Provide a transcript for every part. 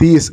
30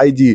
IG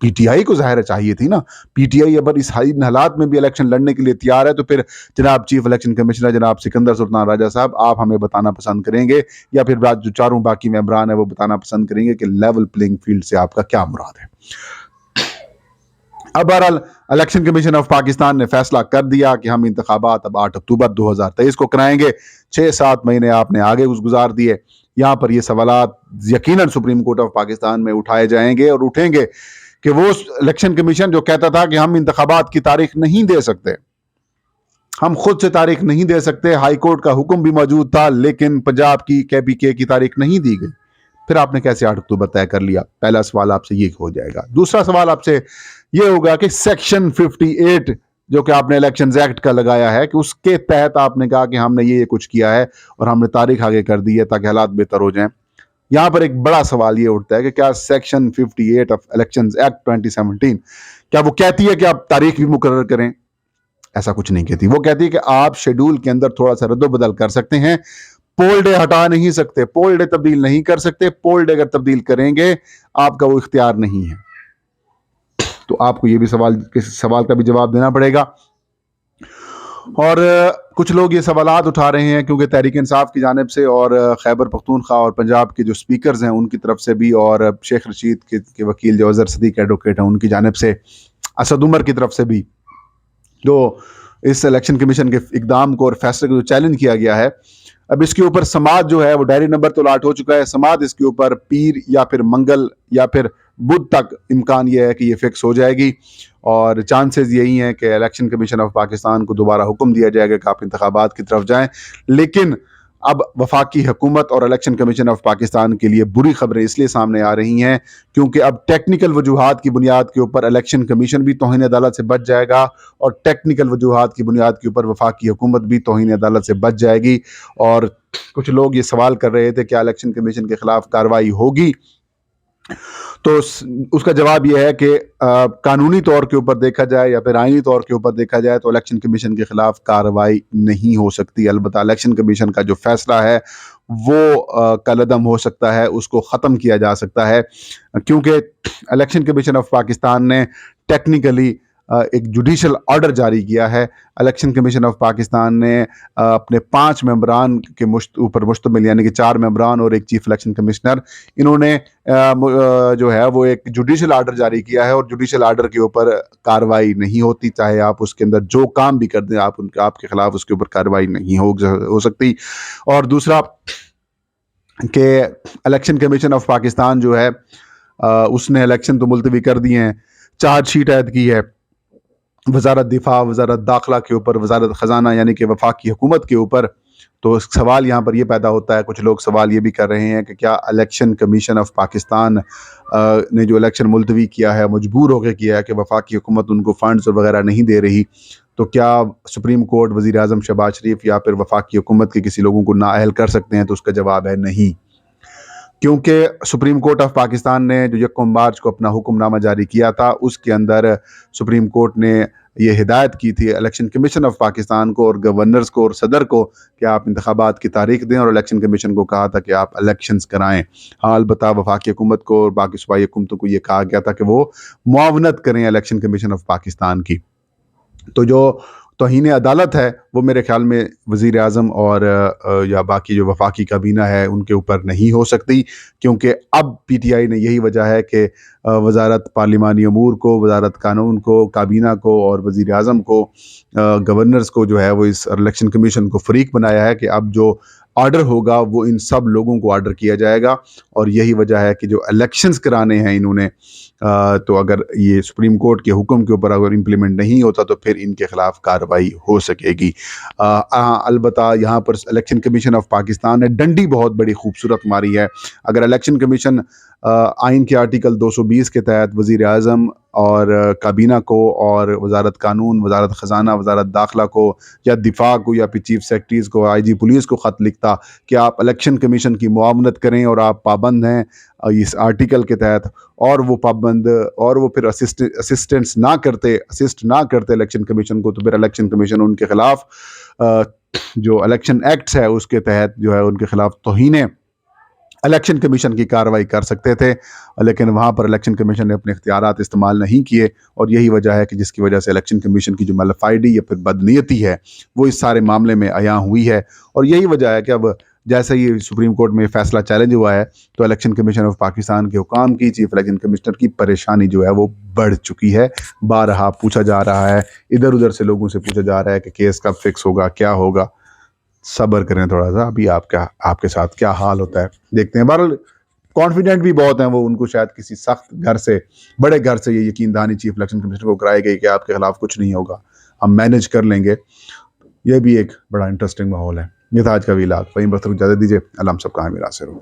P T I کو ظاہر چاہیے تھی نا. پی ٹی آئی اگر اس حالات میں بھی الیکشن لڑنے کے لیے تیار ہے تو پھر جناب چیف الیکشن کمشنر جناب سکندر سلطان راجہ صاحب آپ ہمیں بتانا پسند کریں گے یا پھر جو چاروں باقی ممبران ہیں وہ بتانا پسند کریں گے کہ لیول پلینگ فیلڈ سے آپ کا کیا مراد ہے. اب بہرحال الیکشن کمیشن آف پاکستان نے فیصلہ کر دیا کہ ہم انتخابات اب 8 اکتوبر 2023 کو کرائیں گے. 6-7 مہینے آپ نے آگے گزار دیے. یہاں پر یہ سوالات یقیناً سپریم کورٹ آف پاکستان میں اٹھائے جائیں گے اور اٹھیں گے کہ وہ الیکشن کمیشن جو کہتا تھا کہ ہم انتخابات کی تاریخ نہیں دے سکتے, ہم خود سے تاریخ نہیں دے سکتے, ہائی کورٹ کا حکم بھی موجود تھا لیکن پنجاب کی KPK کی تاریخ نہیں دی گئی, پھر آپ نے کیسے 8 اکتوبر طے کر لیا؟ پہلا سوال آپ سے یہ ہو جائے گا. دوسرا سوال آپ سے یہ ہوگا کہ سیکشن 58 جو کہ آپ نے الیکشنز ایکٹ کا لگایا ہے کہ اس کے تحت آپ نے کہا کہ ہم نے یہ کچھ کیا ہے اور ہم نے تاریخ آگے کر دی ہے تاکہ حالات بہتر ہو جائیں. یہاں پر ایک بڑا سوال یہ اٹھتا ہے کہ کیا سیکشن 58 آف الیکشنز ایکٹ 2017 کیا وہ کہتی ہے کہ آپ تاریخ بھی مقرر کریں؟ ایسا کچھ نہیں کہتی. وہ کہتی ہے کہ آپ شیڈول کے اندر تھوڑا سا رد و بدل کر سکتے ہیں, پول ڈے ہٹا نہیں سکتے, پول ڈے تبدیل نہیں کر سکتے. پول ڈے اگر تبدیل کریں گے آپ کا وہ اختیار نہیں ہے. تو آپ کو یہ بھی سوال کا بھی جواب دینا پڑے گا. اور کچھ لوگ یہ سوالات اٹھا رہے ہیں کیونکہ تحریک انصاف کی جانب سے اور خیبر پختونخوا اور پنجاب کے جو سپیکرز ہیں ان کی طرف سے بھی, اور شیخ رشید کے وکیل جو اظہر صدیق ایڈوکیٹ ہیں ان کی جانب سے, اسد عمر کی طرف سے بھی, جو اس الیکشن کمیشن کے اقدام کو اور فیصلے کو جو چیلنج کیا گیا ہے, اب اس کے اوپر سماعت جو ہے وہ ڈائری نمبر تو الاٹ ہو چکا ہے. سماعت اس کے اوپر پیر یا پھر منگل یا پھر بدھ تک امکان یہ ہے کہ یہ فکس ہو جائے گی, اور چانسز یہی ہیں کہ الیکشن کمیشن آف پاکستان کو دوبارہ حکم دیا جائے گا کہ آپ انتخابات کی طرف جائیں. لیکن اب وفاقی حکومت اور الیکشن کمیشن آف پاکستان کے لیے بری خبریں اس لیے سامنے آ رہی ہیں کیونکہ اب ٹیکنیکل وجوہات کی بنیاد کے اوپر الیکشن کمیشن بھی توہین عدالت سے بچ جائے گا, اور ٹیکنیکل وجوہات کی بنیاد کے اوپر وفاقی حکومت بھی توہین عدالت سے بچ جائے گی. اور کچھ لوگ یہ سوال کر رہے تھے کیا الیکشن کمیشن کے خلاف کارروائی ہوگی, تو اس کا جواب یہ ہے کہ قانونی طور کے اوپر دیکھا جائے یا پھر آئینی طور کے اوپر دیکھا جائے تو الیکشن کمیشن کے خلاف کارروائی نہیں ہو سکتی. البتہ الیکشن کمیشن کا جو فیصلہ ہے وہ کالعدم ہو سکتا ہے, اس کو ختم کیا جا سکتا ہے, کیونکہ الیکشن کمیشن آف پاکستان نے ٹیکنیکلی ایک جوڈیشل آرڈر جاری کیا ہے. الیکشن کمیشن آف پاکستان نے اپنے 5 ممبران کے اوپر مشتمل یعنی کہ 4 ممبران اور ایک چیف الیکشن کمشنر, انہوں نے جو ہے وہ ایک جوڈیشل آرڈر جاری کیا ہے, اور جوڈیشل آرڈر کے اوپر کارروائی نہیں ہوتی, چاہے آپ اس کے اندر جو کام بھی کر دیں آپ کے خلاف اس کے اوپر کارروائی نہیں ہو سکتی. اور دوسرا کہ الیکشن کمیشن آف پاکستان جو ہے اس نے الیکشن تو ملتوی کر دیے ہیں, چارج شیٹ عائد کی ہے وزارت دفاع, وزارت داخلہ کے اوپر, وزارت خزانہ یعنی کہ وفاقی حکومت کے اوپر. تو سوال یہاں پر یہ پیدا ہوتا ہے, کچھ لوگ سوال یہ بھی کر رہے ہیں کہ کیا الیکشن کمیشن آف پاکستان نے جو الیکشن ملتوی کیا ہے مجبور ہو کے کیا ہے کہ وفاقی حکومت ان کو فنڈز وغیرہ نہیں دے رہی, تو کیا سپریم کورٹ وزیر اعظم شہباز شریف یا پھر وفاقی حکومت کے کسی لوگوں کو نااہل کر سکتے ہیں؟ تو اس کا جواب ہے نہیں, کیونکہ سپریم کورٹ آف پاکستان نے جو 1 مارچ کو اپنا حکم نامہ جاری کیا تھا اس کے اندر سپریم کورٹ نے یہ ہدایت کی تھی الیکشن کمیشن آف پاکستان کو اور گورنرز کو اور صدر کو کہ آپ انتخابات کی تاریخ دیں, اور الیکشن کمیشن کو کہا تھا کہ آپ الیکشنز کرائیں. ہاں البتہ وفاقی حکومت کو اور باقی صوبائی حکومتوں کو یہ کہا گیا تھا کہ وہ معاونت کریں الیکشن کمیشن آف پاکستان کی. تو جو توہین عدالت ہے وہ میرے خیال میں وزیر اعظم اور یا باقی جو وفاقی کابینہ ہے ان کے اوپر نہیں ہو سکتی, کیونکہ اب پی ٹی آئی نے یہی وجہ ہے کہ وزارت پارلیمانی امور کو, وزارت قانون کو, کابینہ کو اور وزیر اعظم کو, گورنرز کو جو ہے وہ اس الیکشن کمیشن کو فریق بنایا ہے کہ اب جو آرڈر ہوگا وہ ان سب لوگوں کو آرڈر کیا جائے گا. اور یہی وجہ ہے کہ جو الیکشنز کرانے ہیں انہوں نے, تو اگر یہ سپریم کورٹ کے حکم کے اوپر اگر امپلیمنٹ نہیں ہوتا تو پھر ان کے خلاف کارروائی ہو سکے گی. البتہ یہاں پر الیکشن کمیشن آف پاکستان نے ڈنڈی بہت بڑی خوبصورت ماری ہے. اگر الیکشن کمیشن آئین کے آرٹیکل 220 کے تحت وزیر اعظم اور کابینہ کو اور وزارت قانون, وزارت خزانہ, وزارت داخلہ کو یا دفاع کو یا پھر چیف سیکرٹریز کو, آئی جی پولیس کو خط لکھتا کہ آپ الیکشن کمیشن کی معاونت کریں اور آپ پابند ہیں اس آرٹیکل کے تحت, اور وہ پابند اور وہ پھر اسسٹ نہ کرتے الیکشن کمیشن کو, تو پھر الیکشن کمیشن ان کے خلاف جو الیکشن ایکٹس ہے اس کے تحت جو ہے ان کے خلاف توہین الیکشن کمیشن کی کارروائی کر سکتے تھے، لیکن وہاں پر الیکشن کمیشن نے اپنے اختیارات استعمال نہیں کیے، اور یہی وجہ ہے کہ جس کی وجہ سے الیکشن کمیشن کی جو ملفائڈی یا پھر بدنیتی ہے وہ اس سارے معاملے میں عیاں ہوئی ہے۔ اور یہی وجہ ہے کہ اب جیسے ہی سپریم کورٹ میں فیصلہ چیلنج ہوا ہے تو الیکشن کمیشن آف پاکستان کے حکام کی، چیف الیکشن کمشنر کی پریشانی جو ہے وہ بڑھ چکی ہے۔ بارہا پوچھا جا رہا ہے، ادھر ادھر سے لوگوں سے پوچھا جا رہا ہے کہ کیس کب فکس ہوگا، کیا ہوگا۔ صبر کریں تھوڑا سا، ابھی آپ کے ساتھ کیا حال ہوتا ہے دیکھتے ہیں۔ بہرحال کانفیڈنٹ بھی بہت ہیں وہ، ان کو شاید کسی سخت گھر سے، بڑے گھر سے یہ یقین دہانی چیف الیکشن کمیشنر کو کرائی گئی کہ آپ کے خلاف کچھ نہیں ہوگا، ہم مینج کر لیں گے۔ یہ بھی ایک بڑا انٹرسٹنگ ماحول ہے۔ یہ تھا آج کا ویلاگ، فہیم بختر کو اجازت دیجیے، اللہ ہم سب کا حامل ناصر ہو۔